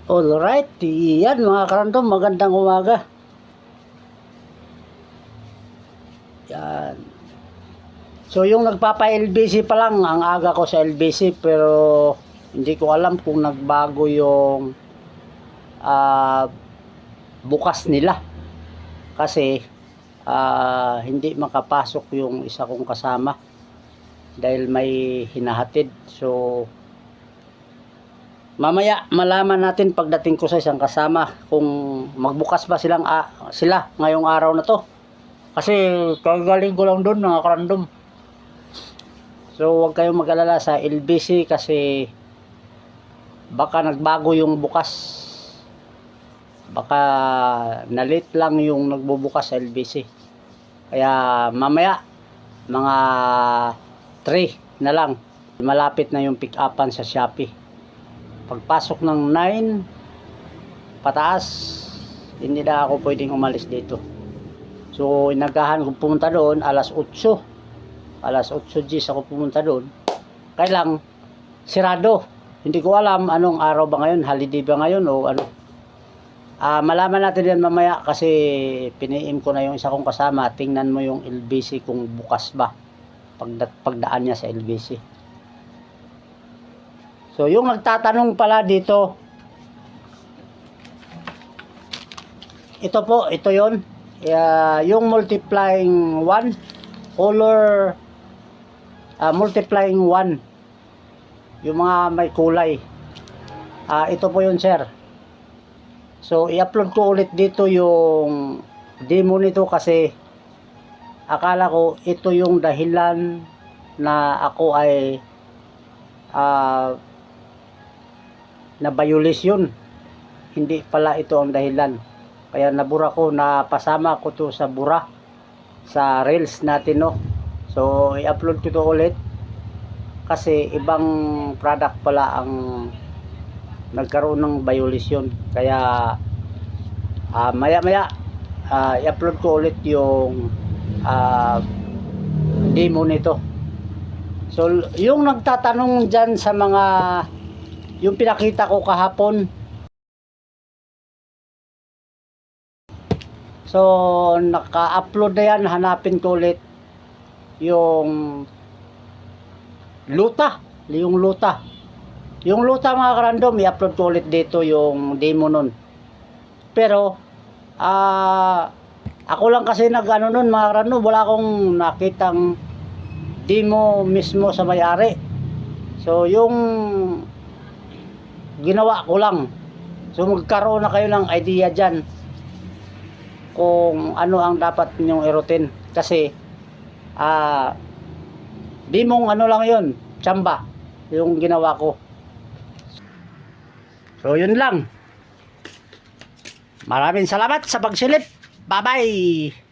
Alright, yan mga karandom, magandang umaga. Yan. So yung nagpapa-LBC pa lang, ang aga ko sa LBC, pero hindi ko alam kung nagbago yung bukas nila. Kasi hindi makapasok yung isa kong kasama dahil may hinahatid. So mamaya malaman natin pagdating ko sa isang kasama kung magbukas ba sila ngayong araw na to. Kasi kagaling ko lang doon mga karandom. So huwag kayong mag-alala sa LBC kasi baka nagbago yung bukas. Baka nalit lang yung nagbubukas sa LBC. Kaya mamaya mga 3 na lang malapit na yung pick-upan sa Shopee. Pagpasok ng 9 pataas, hindi na ako pwedeng umalis dito. So inagahan kong pumunta doon alas 8 G's ako pumunta doon. Kaya lang sirado. Hindi ko alam anong araw ba ngayon, holiday ba ngayon o ano. Malaman natin yan mamaya kasi piniim ko na yung isa kong kasama. Tingnan mo yung LBC kung bukas ba pagdaan niya sa LBC. So yung nagtatanong pala dito, ito yon, yung multiplying 1 color, multiplying 1, yung mga may kulay, ito po yun sir. So i-upload ko ulit dito yung demo nito kasi akala ko ito yung dahilan na ako ay na violation. Hindi pala ito ang dahilan. Kaya nabura ko, napasama ko to sa bura sa reels natin, no. So i-upload ko to ulit kasi ibang product pala ang nagkaroon ng violation. Kaya maya i-upload ko ulit yung demo nito. So yung nagtatanong dyan sa mga yung pinakita ko kahapon, so naka-upload na yan. Hanapin ko ulit yung luta mga karandom. I-upload ko ulit dito yung demo nun. Pero ako lang kasi nag-ano nun mga karandom, wala akong nakitang demo mismo sa may-ari. So yung ginawa ko lang. So magkaroon na kayo ng idea dyan kung ano ang dapat ninyong i-routine. Kasi di mong ano lang yun, tsamba yung ginawa ko. So yun lang. Maraming salamat sa pagsilip. Bye bye.